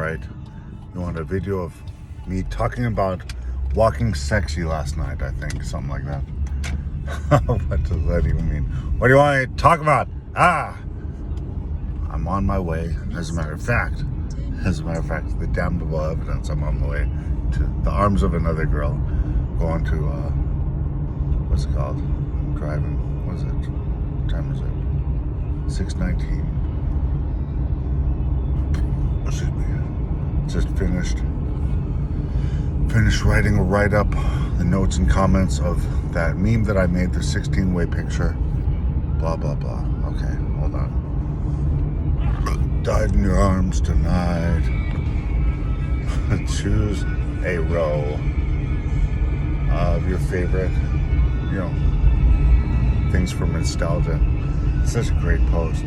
right? You want a video of me talking about walking sexy last night, I think, something like that. What does that even mean? What do you want me to talk about? I'm on my way. As a matter of fact, the damnable evidence, I'm on my way to the arms of another girl, going to, what's it called? I'm driving. What is it? What time is it? 6:19. Excuse me. Just finished writing a write-up, the notes and comments of that meme that I made, the 16-way picture. Blah, blah, blah. Okay, hold on. Died in your arms tonight. Choose a row of your favorite, things from nostalgia. It's such a great post.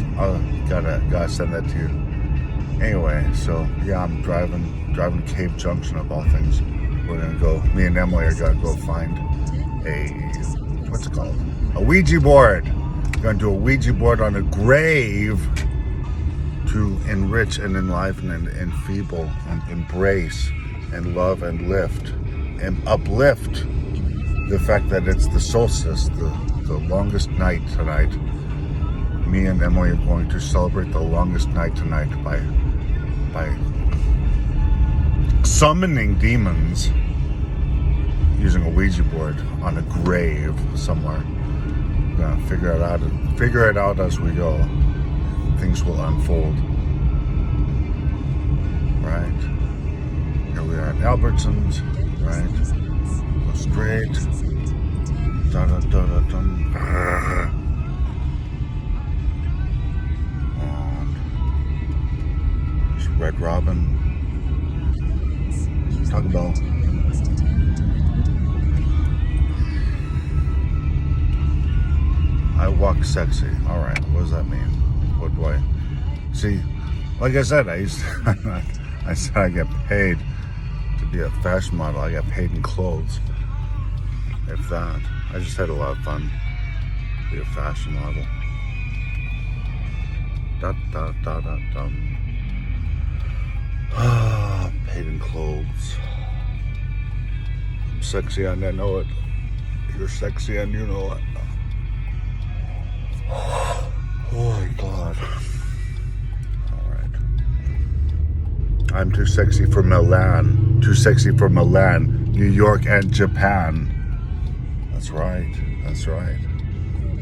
Gotta send that to you. Anyway, so yeah, I'm driving Cave Junction of all things. We're gonna go. Me and Emily are gonna go find what's it called? A Ouija board. We're gonna do a Ouija board on a grave to enrich and enliven and enfeeble and embrace and love and lift and uplift the fact that it's the solstice, the longest night tonight. Me and Emily are going to celebrate the longest night tonight by summoning demons using a Ouija board on a grave somewhere. We're gonna figure it out as we go. Things will unfold. Right? Here we are at Albertsons, right? Go straight. There's Red Robin. Taco Bell. I walk sexy. All right, what does that mean? What do I see? Like I said, I said I get paid to be a fashion model. I got paid in clothes. If that, I just had a lot of fun. Be a fashion model. Paid in clothes. I'm sexy and I know it. You're sexy and you know it. Oh my God. Alright. I'm too sexy for Milan. Too sexy for Milan, New York, and Japan. That's right.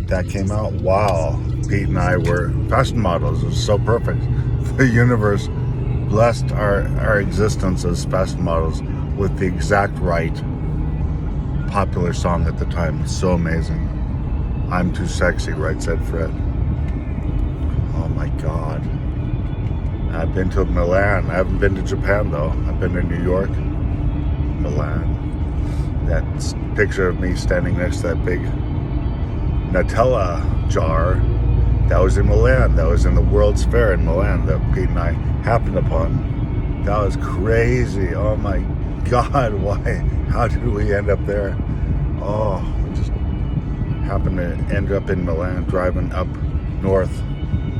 That came out while Pete and I were fashion models. It was so perfect. The universe blessed our existence as fashion models with the exact right popular song at the time. It's so amazing. I'm too sexy, right, said Fred. Oh my God. I've been to Milan. I haven't been to Japan though. I've been to New York, Milan. That picture of me standing next to that big Nutella jar, that was in Milan. That was in the World's Fair in Milan that Pete and I happened upon. That was crazy. Oh my God, why? How did we end up there? Oh, we just happened to end up in Milan, driving up north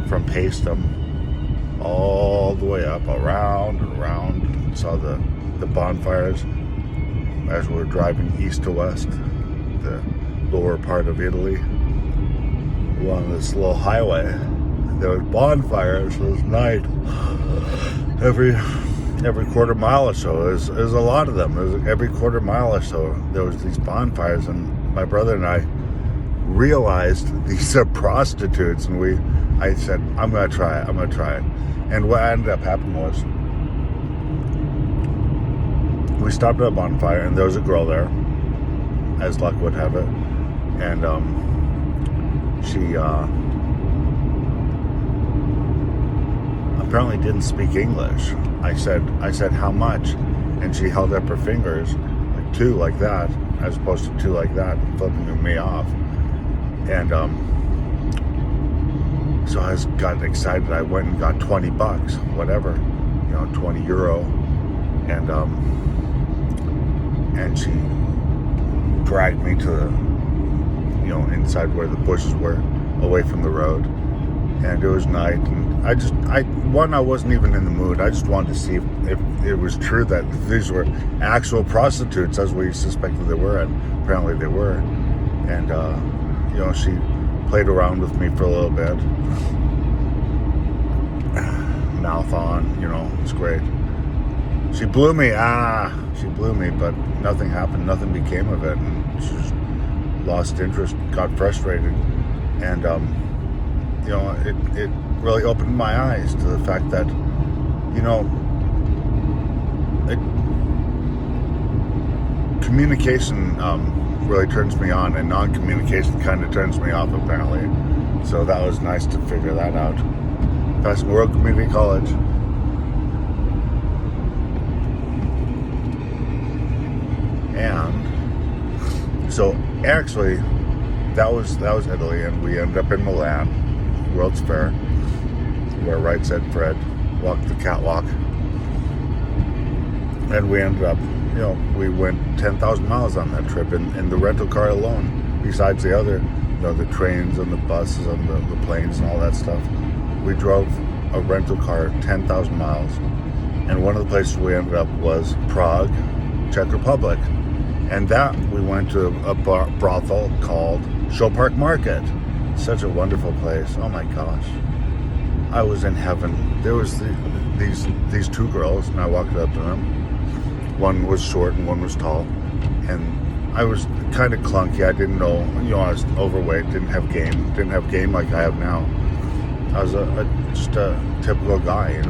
from Paestum, all the way up, around and around. Saw the bonfires as we were driving east to west, the lower part of Italy. Along this little highway, there was bonfires. It was night. Every quarter mile or so, there's a lot of them. Every quarter mile or so, there was these bonfires, and my brother and I realized these are prostitutes, and I said, I'm gonna try it. And what ended up happening was, we stopped at a bonfire, and there was a girl there, as luck would have it, and she apparently didn't speak English. I said how much, and she held up her fingers, like two like that, as opposed to two like that, flipping me off. And so I got excited. I went and got $20, whatever, 20 euro, and she dragged me to the, inside where the bushes were, away from the road, and it was night. And I wasn't even in the mood. I just wanted to see if it was true that these were actual prostitutes, as we suspected they were, and apparently they were. And she played around with me for a little bit, mouth on, it's great. She blew me, but nothing happened, nothing became of it, and she just lost interest, got frustrated, and it really opened my eyes to the fact that, communication really turns me on, and non-communication kind of turns me off, apparently. So that was nice to figure that out. Passing World Community College. And so actually that was Italy, and we ended up in Milan, World's Fair, where Right Said Fred walked the catwalk. And we ended up, we went 10,000 miles on that trip in the rental car alone, besides the other, the trains and the buses and the planes and all that stuff. We drove a rental car 10,000 miles, and one of the places we ended up was Prague, Czech Republic. And that we went to a brothel called Show Park Market. Such a wonderful place. Oh my gosh. I was in heaven. There was these two girls, and I walked up to them. One was short and one was tall. And I was kind of clunky. I didn't know, I was overweight, didn't have game like I have now. I was just a typical guy,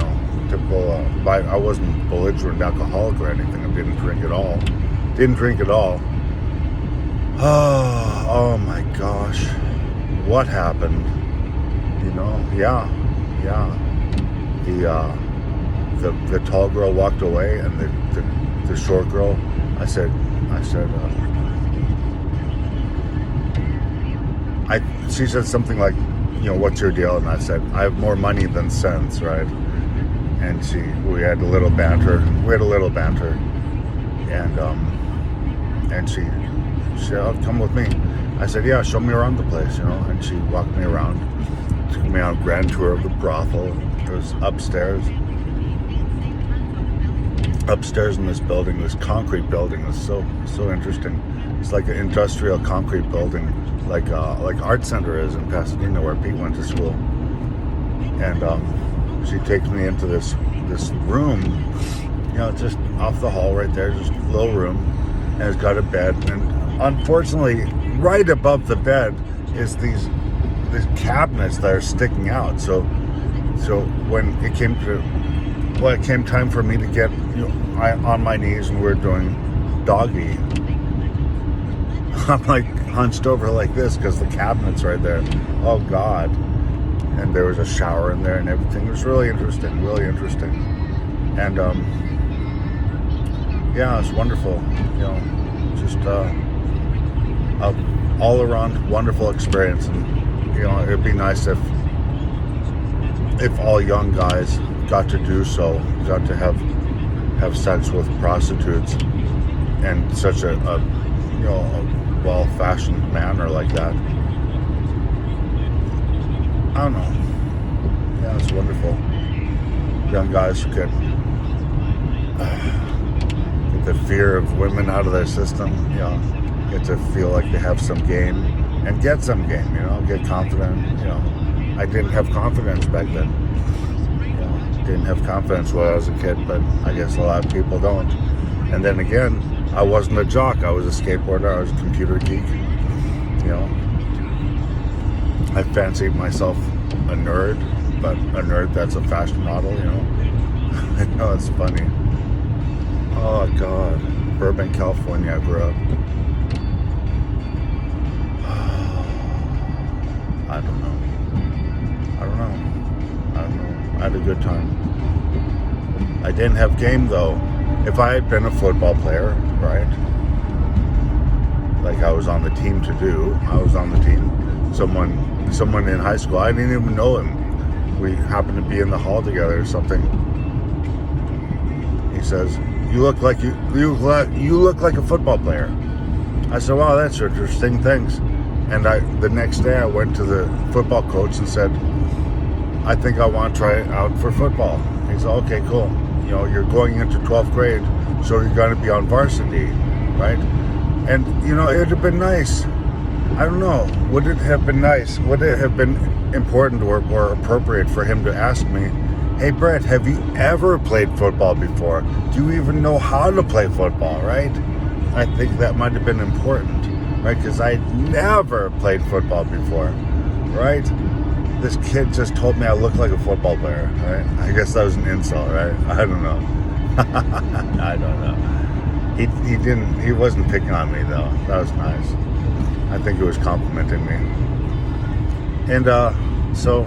typical, I wasn't belligerent alcoholic or anything. I didn't drink at all. Oh my gosh. What happened? Yeah. The tall girl walked away, and the short girl, I said, she said something like, what's your deal? And I said, I have more money than sense, right? And we had a little banter. And she said, oh, come with me. I said, yeah, show me around the place, and she walked me around, took me on a grand tour of the brothel. It was upstairs in this building, this concrete building. It was so interesting. It's like an industrial concrete building, like Art Center is in Pasadena, where Pete went to school. And she takes me into this room, just off the hall right there, just a little room, and it's got a bed. And unfortunately, right above the bed is these cabinets that are sticking out. So when it came time for me to get on my knees, and we're doing doggy, I'm like hunched over like this because the cabinet's right there. Oh God. And there was a shower in there and everything. It was really interesting. And yeah, it's wonderful. Just all around wonderful experience. And it'd be nice if all young guys got to do so, got to have sex with prostitutes in such a well-fashioned manner like that. I don't know. Yeah, it's wonderful. Young guys who get the fear of women out of their system, get to feel like they have some game and get some game, get confident. I didn't have confidence back then. Didn't have confidence when I was a kid, but I guess a lot of people don't. And then again, I wasn't a jock. I was a skateboarder. I was a computer geek. I fancied myself a nerd, but a nerd that's a fashion model, I know, it's funny. Oh God, Burbank, California, I grew up. I don't know. I had a good time. I didn't have game though. If I had been a football player, right? Like I was on the team to do. I was on the team. Someone in high school, I didn't even know him. We happened to be in the hall together or something. He says, "You look like a football player." I said, "Wow, that's interesting. Thanks." And the next day I went to the football coach and said, I think I want to try out for football. He said, okay, cool. You know, you're going into 12th grade, so you're going to be on varsity, right? And, you know, it would have been nice. I don't know. Would it have been nice? Would it have been important or appropriate for him to ask me, hey, Brett, have you ever played football before? Do you even know how to play football, right? I think that might have been important, right? Because I never played football before, right? This kid just told me I look like a football player, right? I guess that was an insult, right? I don't know. I don't know. He wasn't picking on me, though. That was nice. I think he was complimenting me. And, so...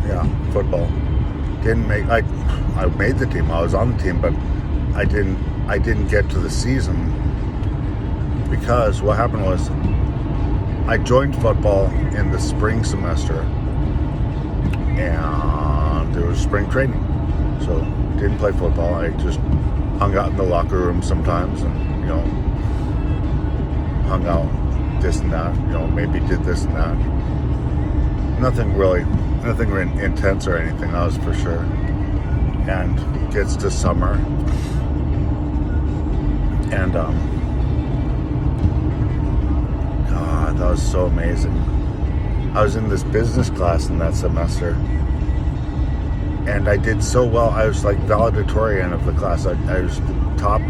yeah, football. Didn't make... I made the team. I was on the team, but I didn't get to the season. Because what happened was, I joined football in the spring semester, and there was spring training. So, didn't play football. I just hung out in the locker room sometimes, and, you know, hung out, this and that, you know, maybe did this and that. Nothing intense or anything, that was for sure. And it gets to summer, and, God, that was so amazing. I was in this business class in that semester, and I did so well. I was like valedictorian of the class. I was the top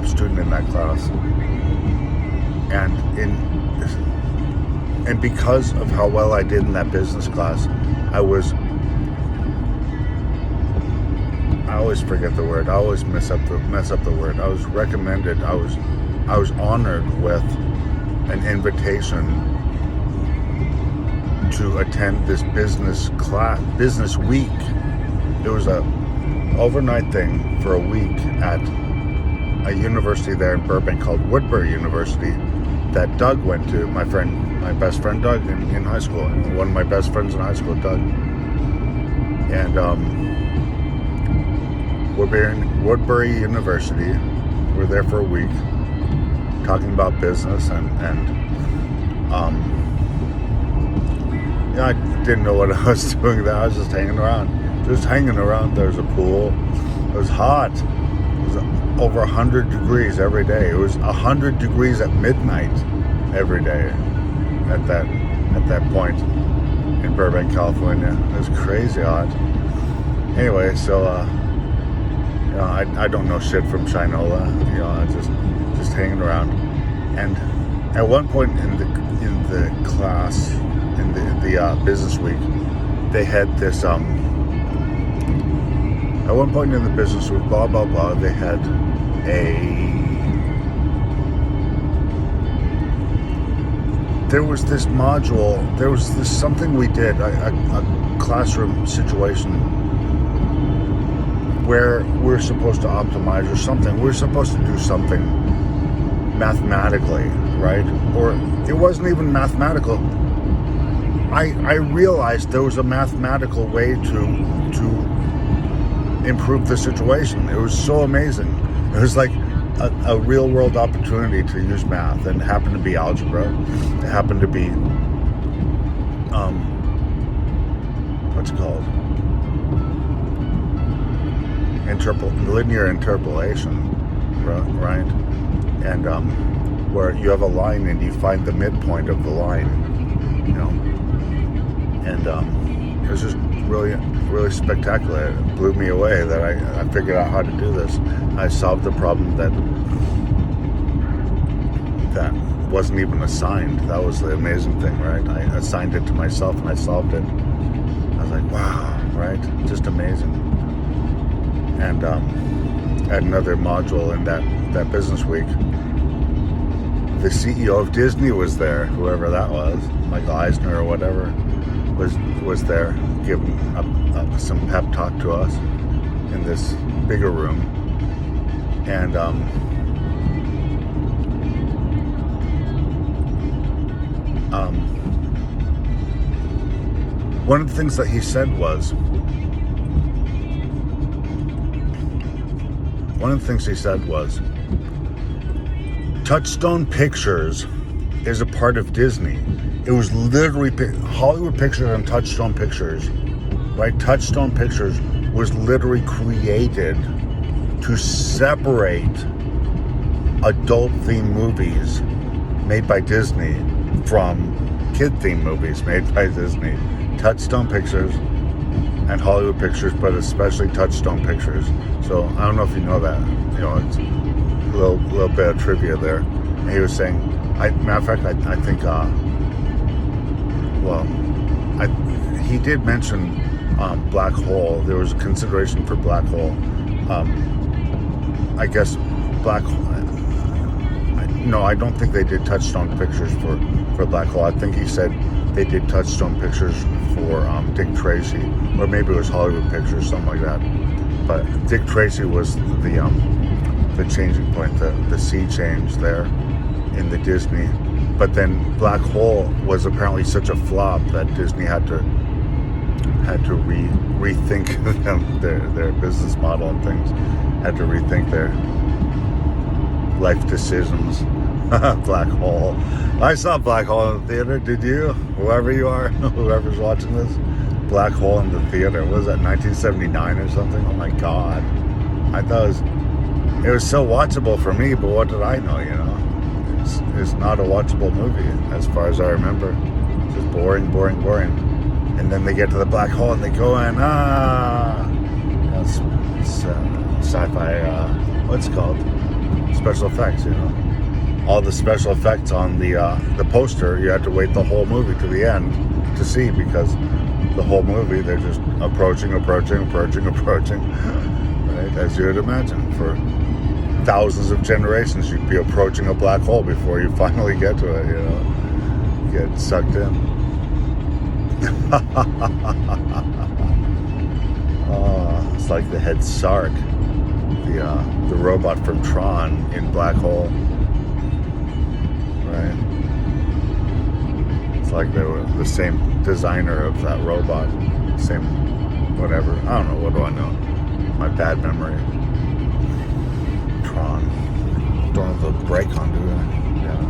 student in that class, and because of how well I did in that business class, I always forget the word. I always mess up the word. I was recommended. I was honored with an invitation to attend this business week. It was a overnight thing for a week at a university there in Burbank called Woodbury University that Doug went to. My best friend Doug in high school. One of my best friends in high school, Doug. And Woodbury University. We're there for a week, talking about business and yeah, I didn't know what I was doing there. I was just hanging around. There was a pool. It was hot. It was over 100 degrees every day. It was 100 degrees at midnight every day at that point in Burbank, California. It was crazy hot. Anyway, so you know, I don't know shit from Shinola. You know, I just hanging around. And at one point in the class, in the business week, they had this at one point in the business week, blah blah blah, they had there was this module, there was this something we did, a classroom situation where we're supposed to optimize or something. We're supposed to do something mathematically, right? Or it wasn't even mathematical. I realized there was a mathematical way to improve the situation. It was so amazing. It was like a real world opportunity to use math, and it happened to be algebra. It happened to be what's it called? Linear interpolation, right? And where you have a line and you find the midpoint of the line, you know. And it was just really, really spectacular. It blew me away that I figured out how to do this. I solved a problem that wasn't even assigned. That was the amazing thing, right? I assigned it to myself and I solved it. I was like, wow, right? Just amazing. And at another module in that business week, the CEO of Disney was there, whoever that was, Michael Eisner or whatever, was there giving some pep talk to us in this bigger room. And one of the things that he said was, Touchstone Pictures is a part of Disney. It was literally Hollywood Pictures and Touchstone Pictures, right? Touchstone Pictures was literally created to separate adult-themed movies made by Disney from kid-themed movies made by Disney. Touchstone Pictures and Hollywood Pictures, but especially Touchstone Pictures. So I don't know if you know that. You know, it's a little bit of trivia there. And he was saying, matter of fact, I think, he did mention Black Hole. There was consideration for Black Hole. I guess Black Hole. No, I don't think they did Touchstone Pictures for Black Hole. I think he said they did Touchstone Pictures for Dick Tracy, or maybe it was Hollywood Pictures, something like that. But Dick Tracy was the changing point, the sea change there in the Disney. But then Black Hole was apparently such a flop that Disney had to rethink their business model and things. Had to rethink their life decisions. Black Hole. I saw Black Hole in the theater. Did you? Whoever you are, whoever's watching this, Black Hole in the theater. What was that, 1979 or something? Oh my God! I thought it was so watchable for me, but what did I know? You know, it's not a watchable movie as far as I remember. It's just boring. And then they get to the black hole and they go in. It's sci-fi. What's it called? Special effects, you know. All the special effects on the poster, you had to wait the whole movie to the end to see, because the whole movie they're just approaching, right? As you would imagine, for thousands of generations, you'd be approaching a black hole before you finally get to it. You know, get sucked in. Oh, it's like the head Sark, the robot from Tron in Black Hole. Right. It's like they were the same designer of that robot. Same whatever. I don't know. What do I know? My bad memory. Tron. Don't have the brake on, do I? Yeah.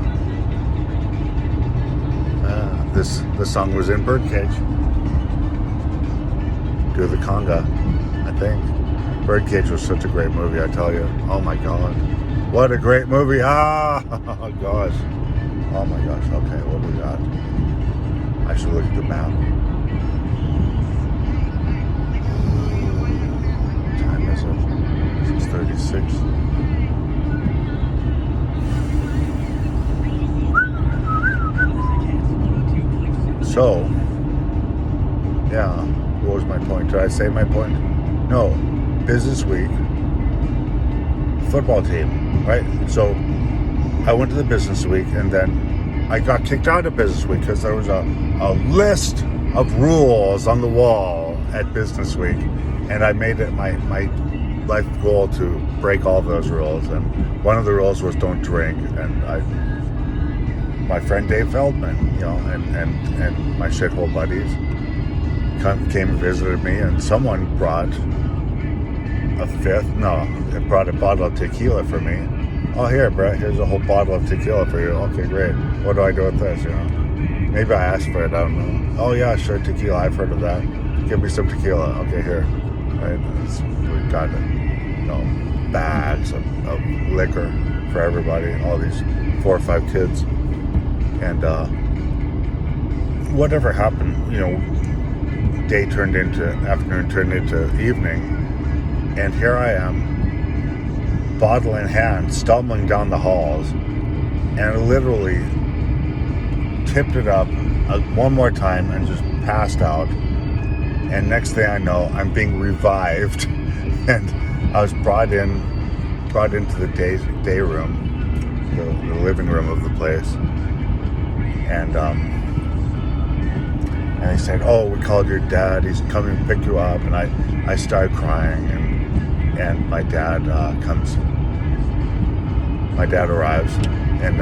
This song was in Birdcage. Do the conga, I think. Birdcage was such a great movie, I tell you. Oh my God. What a great movie. Oh gosh. Oh my gosh. Okay, what do we got? I should look at the map. What time is it? 6:36. So, yeah, what was my point? Did I say my point? No. Business week. Football team, right? So I went to the business week, and then I got kicked out of business week because there was a list of rules on the wall at business week, and I made it my life goal to break all those rules. And one of the rules was don't drink. And my friend Dave Feldman, you know, and my shithole buddies came and visited me, and someone brought it brought a bottle of tequila for me. Oh, here, Brett, here's a whole bottle of tequila for you. Okay, great. What do I do with this, you know? Maybe I asked for it, I don't know. Oh, yeah, sure, tequila, I've heard of that. Give me some tequila. Okay, here. Right? We've got, you know, bags of liquor for everybody, all these 4 or 5 kids. And whatever happened, you know, afternoon turned into evening. And here I am, bottle in hand, stumbling down the halls, and I literally tipped it up one more time and just passed out. And next thing I know, I'm being revived, and I was brought into the day room, the living room of the place, and they said, "Oh, we called your dad. He's coming to pick you up." And I started crying, and my dad comes. My dad arrives, and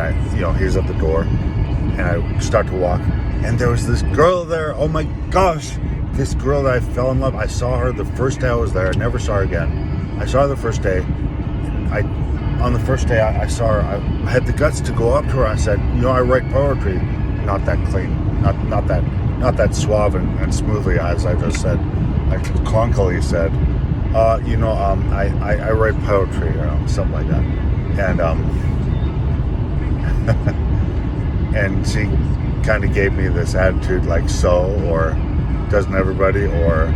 he's at the door, and I start to walk, and there was this girl there. Oh my gosh, this girl that I fell in love. I saw her the first day I was there. I never saw her again. I saw her the first day. On the first day I saw her, I had the guts to go up to her. I said, "You know, I write poetry, not that clean." not that suave and smoothly as I just said. I clunkily said, I write poetry, something like that. And and she kind of gave me this attitude like, so, or doesn't everybody, or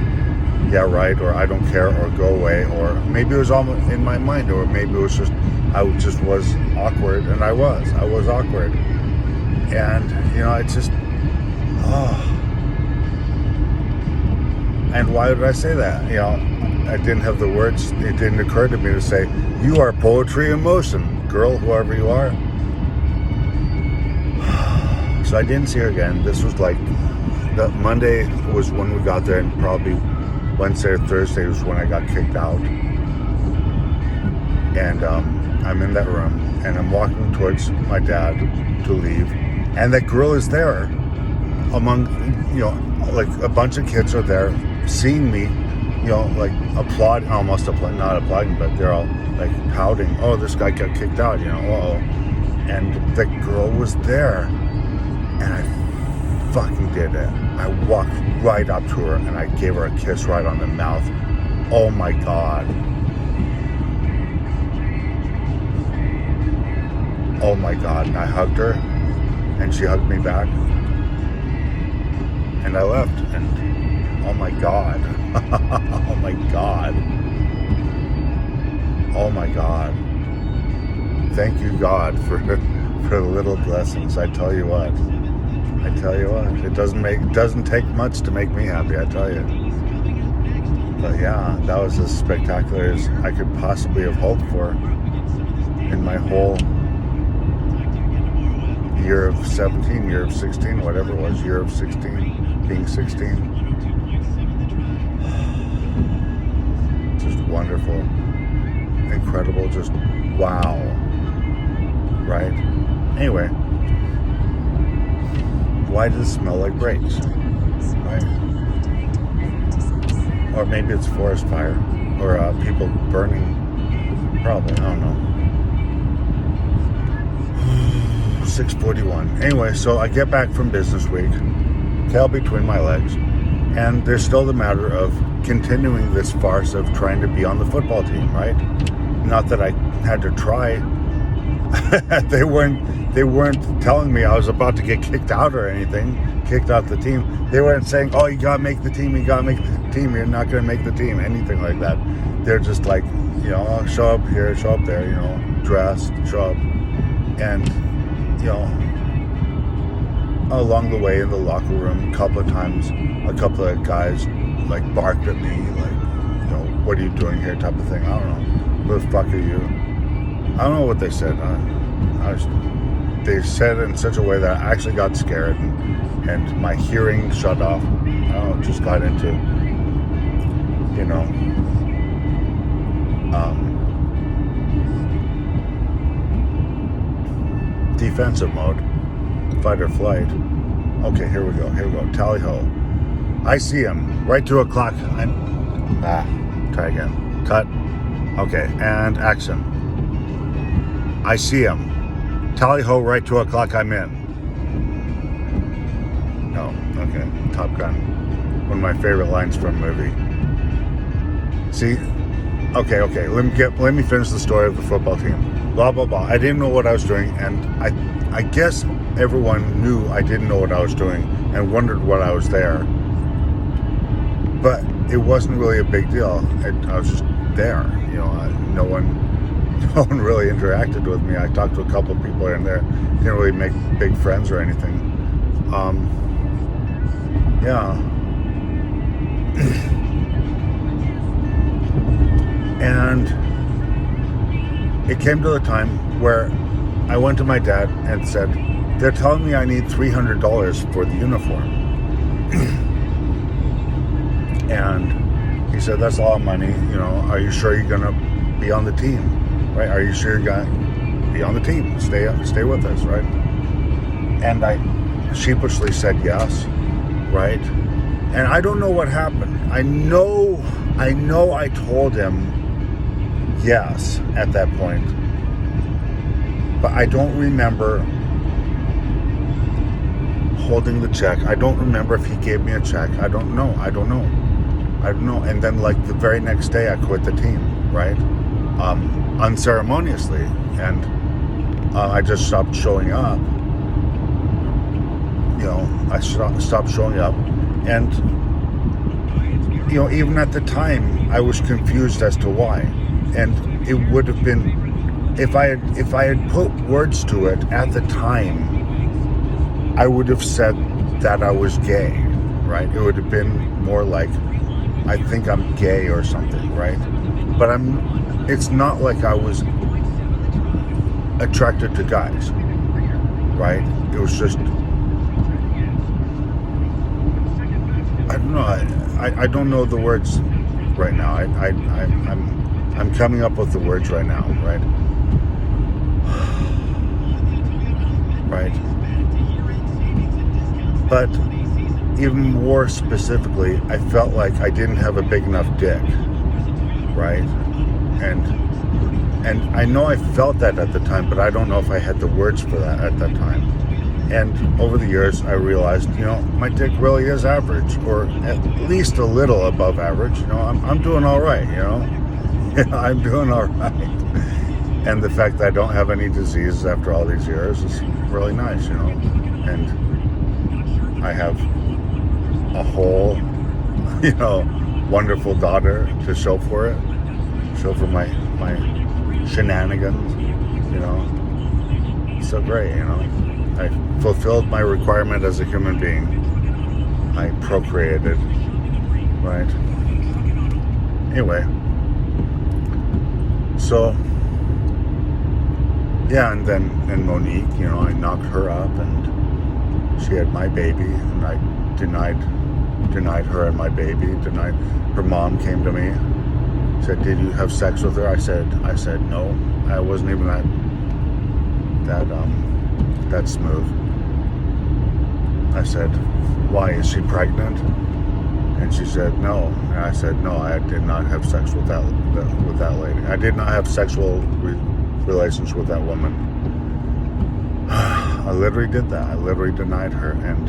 yeah, right, or I don't care, or go away, or maybe it was all in my mind, or maybe it was just I just was awkward, and I was awkward, and it's just and why did I say that? I didn't have the words. It didn't occur to me to say, you are poetry in motion, girl, whoever you are. So I didn't see her again. This was like, the Monday was when we got there, and probably Wednesday or Thursday was when I got kicked out. And I'm in that room, and I'm walking towards my dad to leave, and that girl is there among, like a bunch of kids are there seeing me, like not applauding, but they're all like pouting, oh, this guy got kicked out, and the girl was there, and I fucking did it. I walked right up to her, and I gave her a kiss right on the mouth. Oh my God. Oh my God. And I hugged her, and she hugged me back, and I left, and oh my God. Oh my God. Oh my God. Thank you, God, for the little blessings. I tell you what. It doesn't take much to make me happy, I tell you. But yeah, that was as spectacular as I could possibly have hoped for in my whole year of 17, year of 16, whatever it was, year of 16, being 16. Just wonderful, incredible, just wow, right? Anyway, why does it smell like brakes, right? Or maybe it's forest fire, or people burning, probably, I don't know. 6:41. Anyway, so I get back from business week, tail between my legs, and there's still the matter of continuing this farce of trying to be on the football team, right? Not that I had to try. They weren't telling me I was about to get kicked out or anything, kicked out the team. They weren't saying, oh, you gotta make the team, you're not gonna make the team, anything like that. They're just like, show up here, show up there, dress, show up. And along the way in the locker room, a couple of times, a couple of guys like barked at me, like, what are you doing here, type of thing. I don't know. Who the fuck are you? I don't know what they said. They said it in such a way that I actually got scared, and my hearing shut off. I don't know, just got into, defensive mode, fight or flight. Okay, here we go. Tally ho. I see him. Right 2 o'clock. Try again. Cut. Okay, and action. I see him. Tally ho, right 2 o'clock, I'm in. No, okay. Top Gun. One of my favorite lines from a movie. See? Okay. Let me finish the story of the football team. Blah, blah, blah. I didn't know what I was doing, and I guess everyone knew I didn't know what I was doing and wondered what I was there. But it wasn't really a big deal. I was just there. No one really interacted with me. I talked to a couple of people here and there. Didn't really make big friends or anything. Yeah. And it came to the time where I went to my dad and said, they're telling me I need $300 for the uniform. And he said, that's a lot of money. Are you sure you're going to be on the team? Right? Are you sure you're going to be on the team? Stay with us, right? And I sheepishly said yes, right? And I don't know what happened. I know I told him yes at that point, but I don't remember holding the check. I don't remember if he gave me a check. I don't know. And then like the very next day I quit the team, right? Unceremoniously. And I just stopped showing up. I stopped showing up. And, even at the time, I was confused as to why. And it would have been, if I had put words to it at the time, I would have said that I was gay, right? It would have been more like, I think I'm gay or something, right? But it's not like I was attracted to guys, right? It was just, I don't know. I don't know the words right now. I'm coming up with the words right now, right? Right. But even more specifically, I felt like I didn't have a big enough dick, right? And I know I felt that at the time, but I don't know if I had the words for that at that time. And over the years, I realized, my dick really is average, or at least a little above average. I'm doing all right, I'm doing all right. And the fact that I don't have any diseases after all these years is really nice, And I have a whole, wonderful daughter to show for it, show for my shenanigans, It's so great, I fulfilled my requirement as a human being. I procreated, right? Anyway, so yeah, and Monique, I knocked her up, and she had my baby, and I denied her and my baby. Her mom came to me, said, "Did you have sex with her?" I said no. I wasn't even that smooth. I said, "Why, is she pregnant?" And she said, "No." And I said, "No, I did not have sex with that lady. I did not have sexual relations with that woman." I literally did that. I literally denied her, and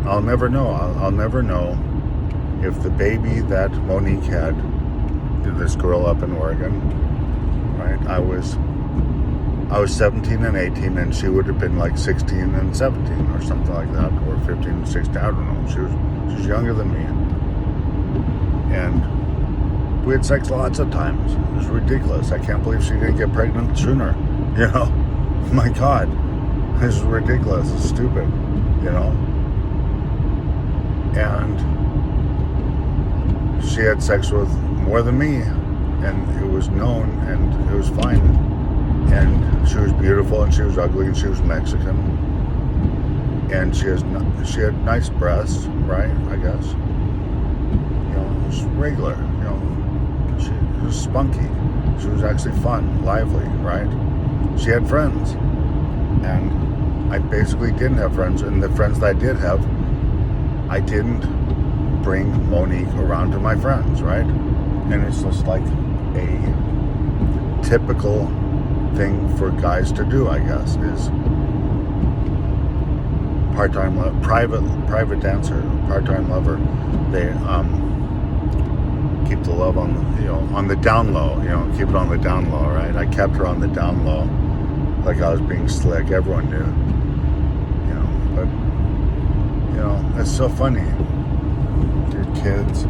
I'll never know. I'll never know if the baby that Monique had, this girl up in Oregon, right? I was 17 and 18, and she would have been like 16 and 17 or something like that, or 15 and 16. I don't know. She was younger than me, and we had sex lots of times. It was ridiculous. I can't believe she didn't get pregnant sooner. My God, this is ridiculous. It's stupid. And she had sex with more than me, and it was known, and it was fine. And she was beautiful, and she was ugly, and she was Mexican, and she had nice breasts, right? I guess. Just regular. She was spunky. She was actually fun, lively, right? She had friends, and I basically didn't have friends, and the friends that I did have, I didn't bring Monique around to my friends, right? And it's just like a typical thing for guys to do, I guess, is private dancer, part-time lover. They keep the love on the down low, keep it on the down low, right? I kept her on the down low, like I was being slick. Everyone knew, but it's so funny. You're kids.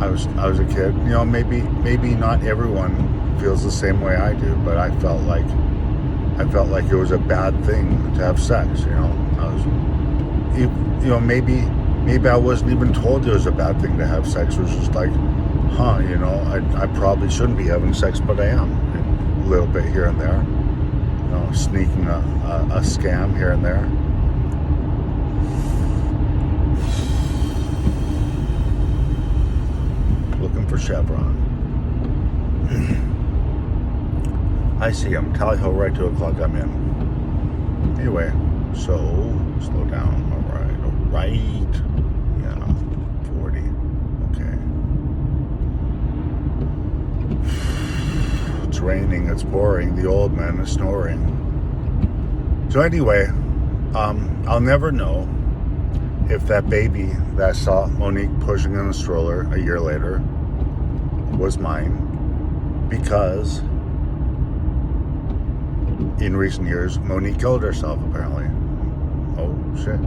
I was a kid. Maybe not everyone feels the same way I do, but I felt like it was a bad thing to have sex. Maybe I wasn't even told it was a bad thing to have sex. It was just like, I probably shouldn't be having sex, but I am, a little bit here and there. Sneaking a scam here and there. Looking for Chevron. I see him. Tally ho, right 2 o'clock, I'm in. Anyway, so slow down. All right. Yeah, 40. Okay. It's raining. It's pouring. The old man is snoring. So anyway, I'll never know if that baby that I saw Monique pushing in a stroller a year later was mine, because in recent years Monique killed herself apparently. Oh shit.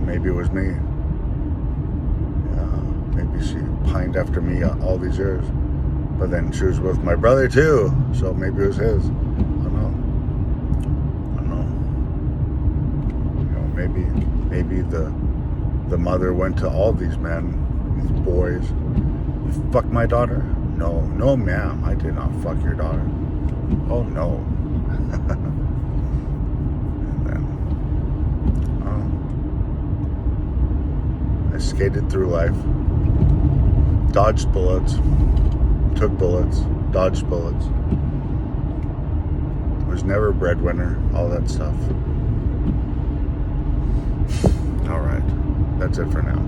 Maybe it was me. Maybe she pined after me all these years. But then she was with my brother too, so maybe it was his. I don't know. Maybe the mother went to all these men, these boys. You fuck my daughter? No, ma'am, I did not fuck your daughter. Oh no. And then, I skated through life, dodged bullets, took bullets, dodged bullets. Was never a breadwinner, all that stuff. All right, that's it for now.